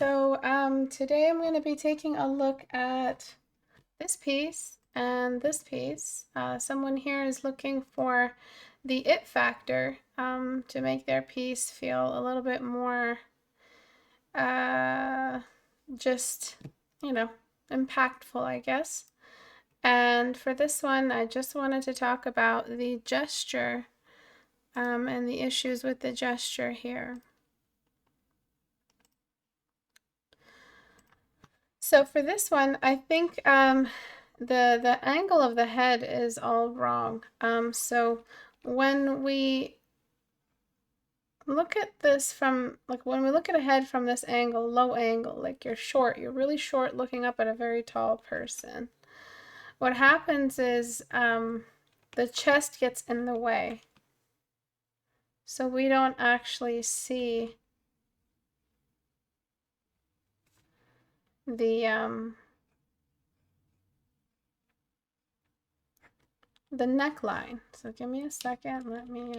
So today I'm going to be taking a look at this piece and this piece. Someone here is looking for the it factor to make their piece feel a little bit more just, impactful, I guess. And for this one, I just wanted to talk about the gesture and the issues with the gesture here. So for this one, I think the angle of the head is all wrong. So when we look at this from, when we look at a head from this angle, low angle, like you're short, you're really short looking up at a very tall person. What happens is the chest gets in the way. So we don't actually see the neckline. So give me a second, let me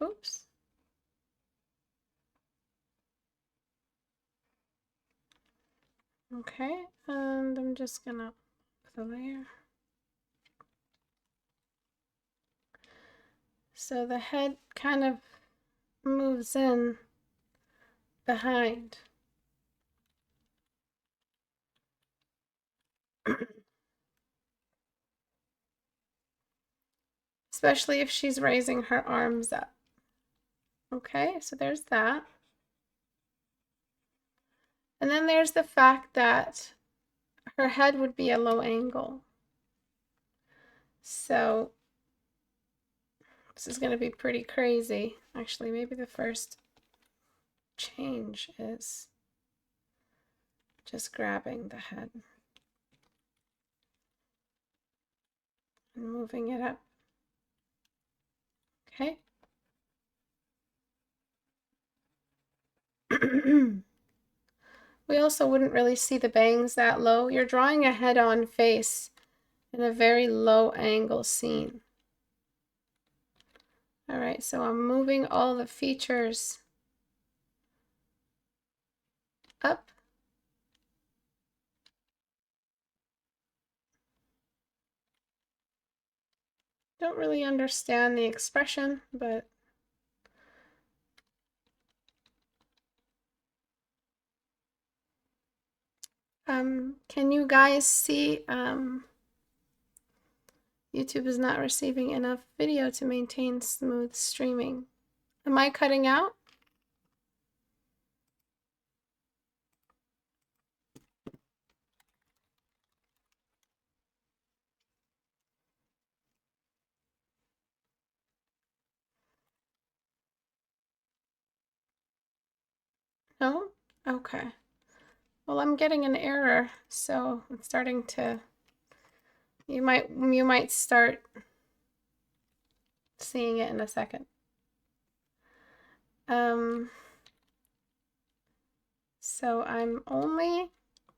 oops. Okay, and I'm just gonna put the layer. So the head kind of moves in behind. Especially if she's raising her arms up. Okay, so there's that. And then there's the fact that her head would be a low angle. So this is going to be pretty crazy. Actually, maybe the first change is just grabbing the head and moving it up. Okay. We also wouldn't really see the bangs that low. You're drawing a head-on face in a very low angle scene. All right, so I'm moving all the features up. Don't really understand the expression, but can you guys see YouTube is not receiving enough video to maintain smooth streaming? Am I cutting out? No? Okay. Well, I'm getting an error, so it's starting to, you might start seeing it in a second. So I'm only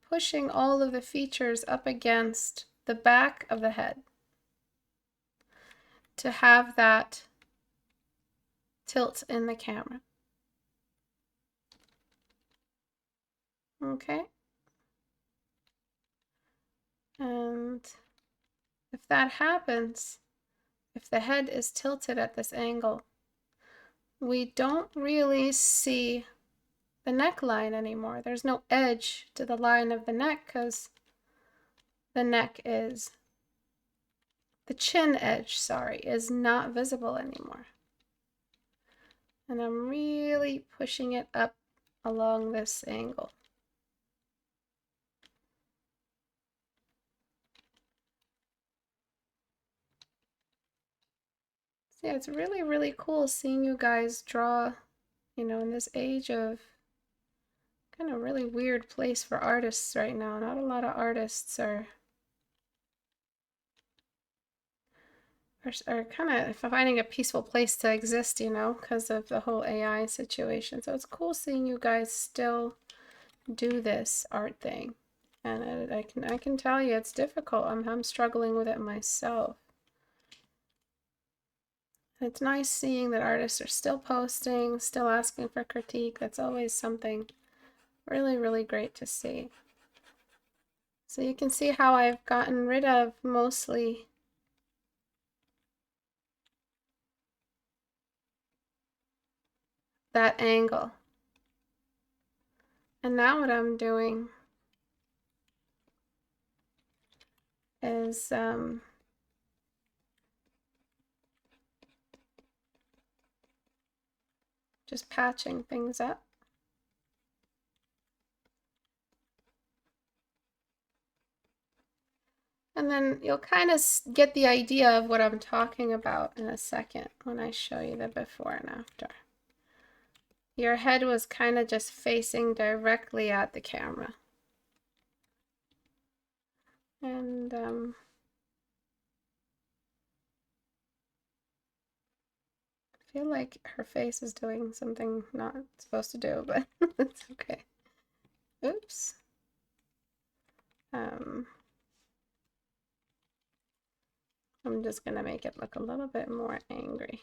pushing all of the features up against the back of the head to have that tilt in the camera. Okay. And if that happens, if the head is tilted at this angle, we don't really see the neckline anymore. There's no edge to the line of the neck because the neck is, the chin edge, sorry, is not visible anymore. And I'm really pushing it up along this angle. So yeah, it's really, really cool seeing you guys draw, in this age of kind of really weird place for artists right now. Not a lot of artists are kind of finding a peaceful place to exist, because of the whole AI situation. So it's cool seeing you guys still do this art thing. And I can tell you it's difficult. I'm struggling with it myself. It's nice seeing that artists are still posting, still asking for critique. That's always something really, really great to see. So you can see how I've gotten rid of mostly that angle. And now what I'm doing is just patching things up. And then you'll kind of get the idea of what I'm talking about in a second when I show you the before and after. Your head was kind of just facing directly at the camera. And I feel like her face is doing something not supposed to do, but it's okay. Oops. I'm just gonna make it look a little bit more angry.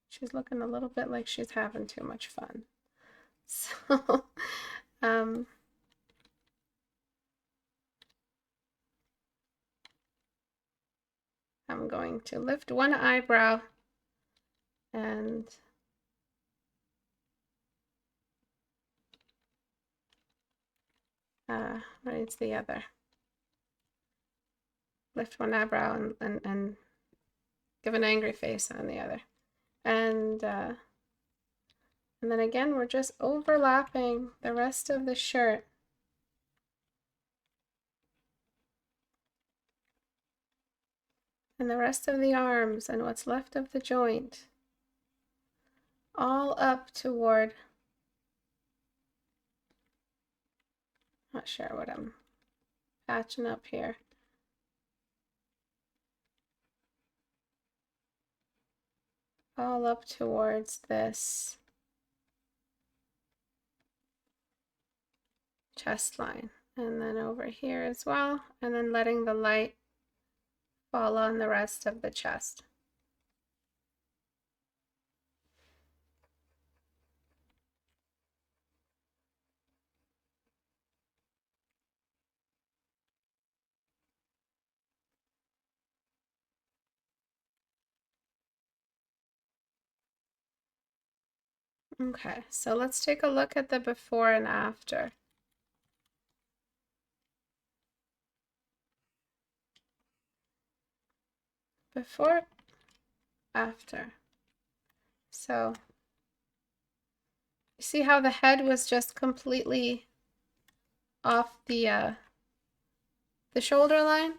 She's looking a little bit like she's having too much fun. So, I'm going to lift one eyebrow and raise the other. Lift one eyebrow and give an angry face on the other. And then again, we're just overlapping the rest of the shirt. And the rest of the arms and what's left of the joint. All up toward, not sure what I'm patching up here. All up towards this chest line, and then over here as well, and then letting the light fall on the rest of the chest. Okay, so let's take a look at the before and after. Before, after. So you see how the head was just completely off the shoulder line?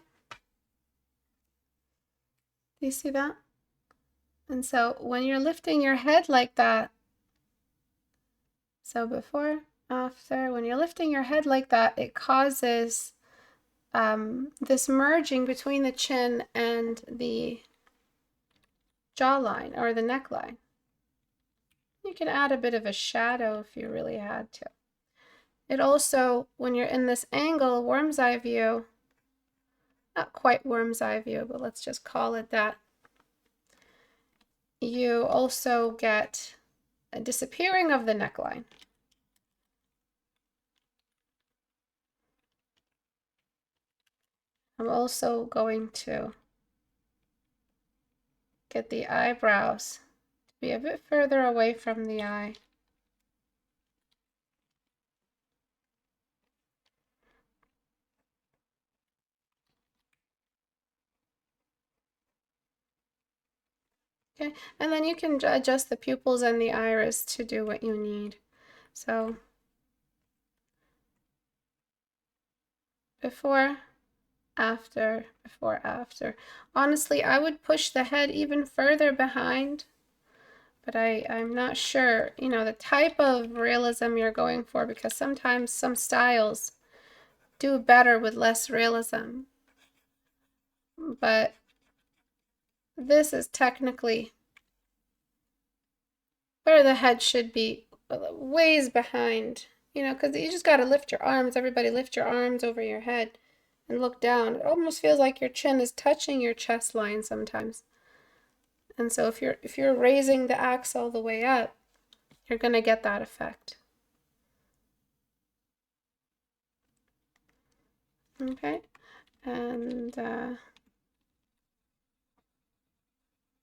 Do you see that? And so when you're lifting your head like that, so before, after, when you're lifting your head like that, it causes this merging between the chin and the jawline or the neckline. You can add a bit of a shadow if you really had to. It also, when you're in this angle, worm's eye view, not quite worm's eye view, but let's just call it that, you also get a disappearing of the neckline. I'm also going to get the eyebrows to be a bit further away from the eye. Okay, and then you can adjust the pupils and the iris to do what you need. So before, after, before, after. Honestly, I would push the head even further behind, but I'm not sure, you know, the type of realism you're going for, because sometimes some styles do better with less realism. But this is technically where the head should be, ways behind, you know, because you just got to lift your arms. Everybody lift your arms over your head and look down. It almost feels like your chin is touching your chest line sometimes. And so if you're raising the axe all the way up, you're going to get that effect. Okay, and I'm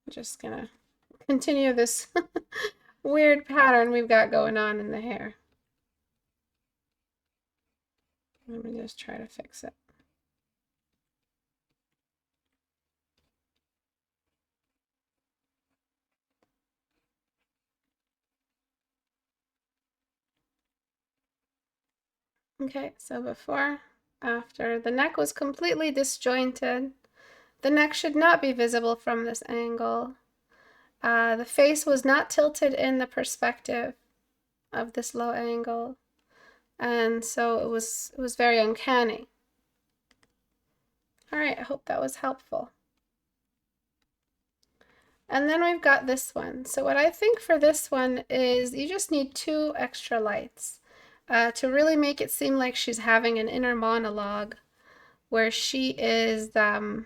just gonna continue this weird pattern we've got going on in the hair. Let me just try to fix it. Okay, so before, after, the neck was completely disjointed. The neck should not be visible from this angle. The face was not tilted in the perspective of this low angle, and so it was very uncanny. All right, I hope that was helpful. And then we've got this one. So what I think for this one is you just need 2 extra lights to really make it seem like she's having an inner monologue where she is, you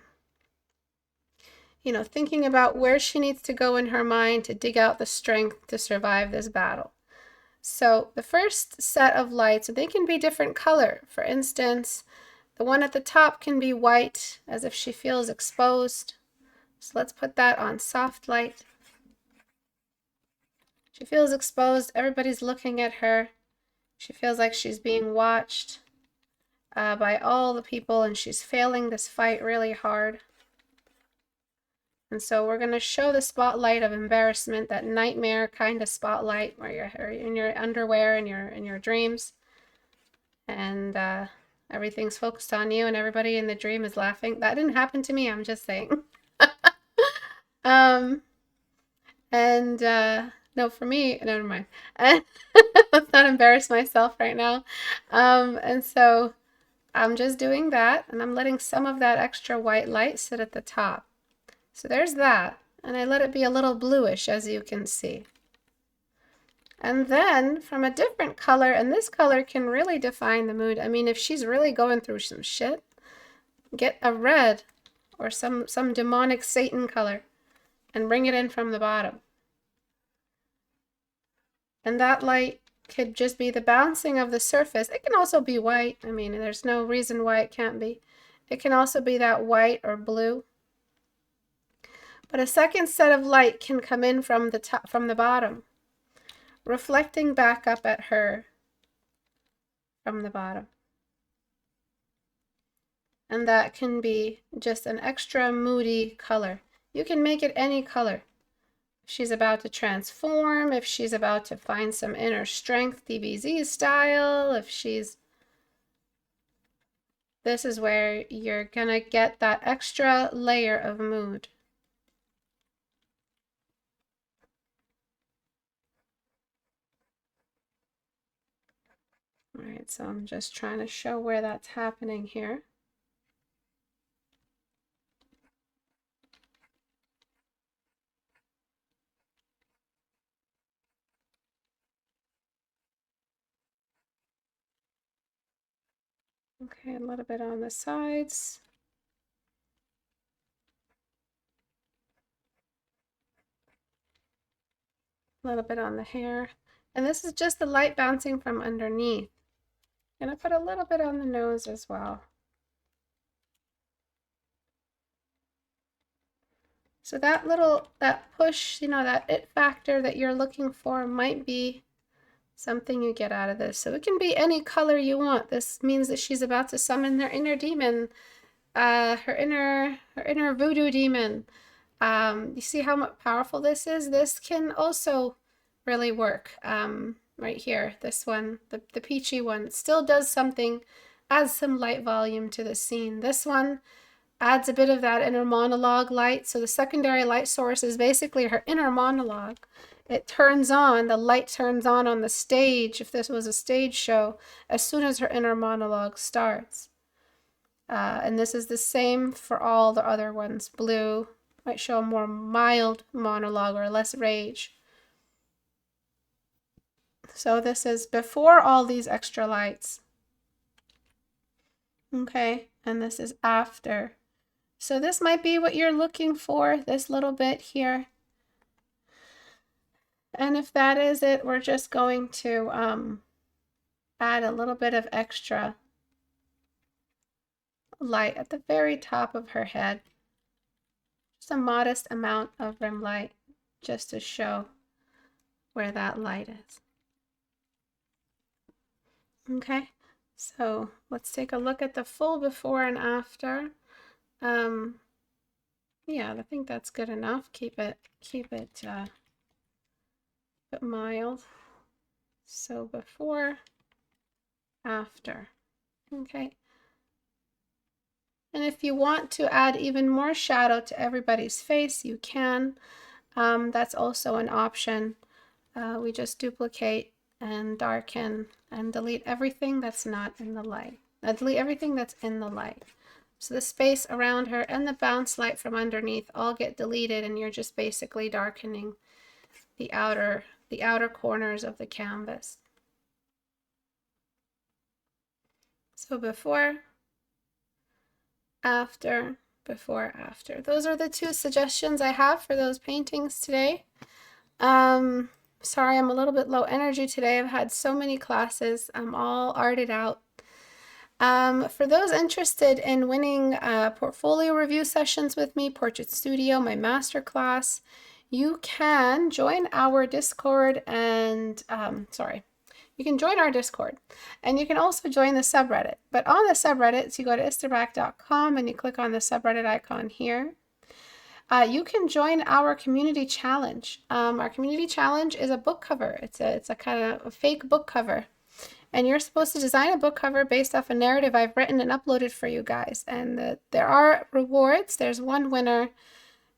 know, thinking about where she needs to go in her mind to dig out the strength to survive this battle. So the first set of lights, they can be different color. For instance, the one at the top can be white, as if she feels exposed. So let's put that on soft light. She feels exposed. Everybody's looking at her. She feels like she's being watched by all the people, and she's failing this fight really hard. And so we're going to show the spotlight of embarrassment, that nightmare kind of spotlight where you're in your underwear in your dreams, and everything's focused on you, and everybody in the dream is laughing. That didn't happen to me. I'm just saying. No, for me, never mind. Let's not embarrass myself right now. And so I'm just doing that, and I'm letting some of that extra white light sit at the top. So there's that, and I let it be a little bluish, as you can see. And then from a different color, and this color can really define the mood. I mean, if she's really going through some shit, get a red or some demonic Satan color and bring it in from the bottom. And that light could just be the bouncing of the surface. It can also be white. I mean, there's no reason why it can't be. It can also be that white or blue. But a second set of light can come in from the top, from the bottom, reflecting back up at her from the bottom. And that can be just an extra moody color. You can make it any color. If she's about to transform, if she's about to find some inner strength, DBZ style, if she's... This is where you're gonna get that extra layer of mood. All right, so I'm just trying to show where that's happening here. Okay, a little bit on the sides. A little bit on the hair. And this is just the light bouncing from underneath. I'm gonna put a little bit on the nose as well. So that push, you know, that it factor that you're looking for might be something you get out of this. So it can be any color you want. This means that she's about to summon their inner demon, her inner voodoo demon. You see how powerful this is? This can also really work. Right here, this one, the peachy one, still does something, adds some light volume to the scene. This one adds a bit of that inner monologue light. So the secondary light source is basically her inner monologue. It turns on, the light turns on the stage, if this was a stage show, as soon as her inner monologue starts. And this is the same for all the other ones. Blue might show a more mild monologue or less rage. So this is before all these extra lights. Okay, and this is after. So this might be what you're looking for, this little bit here. And if that is it, we're just going to add a little bit of extra light at the very top of her head. Just a modest amount of rim light just to show where that light is. Okay, so let's take a look at the full before and after. Yeah, I think that's good enough. Keep it mild. So before, after. Okay. And if you want to add even more shadow to everybody's face, you can. That's also an option. We just duplicate and darken and delete everything that's not in the light. Delete everything that's in the light. So the space around her and the bounce light from underneath all get deleted, and you're just basically darkening the outer corners of the canvas. So before, after, before, after. Those are the two suggestions I have for those paintings today. Sorry, I'm a little bit low energy today. I've had so many classes. I'm all arted out. For those interested in winning portfolio review sessions with me, Portrait Studio, my masterclass, you can join our Discord and, you can join our Discord, and you can also join the subreddit. But on the subreddit, so you go to istebrak.com and you click on the subreddit icon here. You can join our community challenge. Our community challenge is a book cover. It's a kind of a fake book cover. And you're supposed to design a book cover based off a narrative I've written and uploaded for you guys. And there are rewards. There's one winner,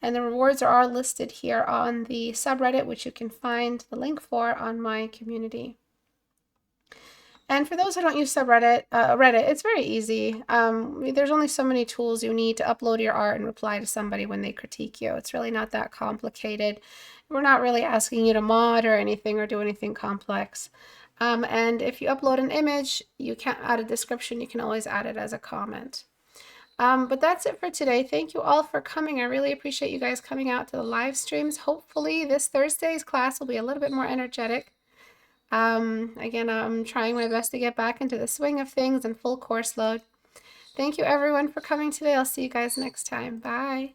and the rewards are all listed here on the subreddit, which you can find the link for on my community. And for those who don't use subreddit, Reddit, it's very easy. There's only so many tools you need to upload your art and reply to somebody when they critique you. It's really not that complicated. We're not really asking you to mod or anything or do anything complex. And if you upload an image, you can't add a description. You can always add it as a comment. But that's it for today. Thank you all for coming. I really appreciate you guys coming out to the live streams. Hopefully this Thursday's class will be a little bit more energetic. Again, I'm trying my best to get back into the swing of things and full course load. Thank you everyone for coming today. I'll see you guys next time. Bye.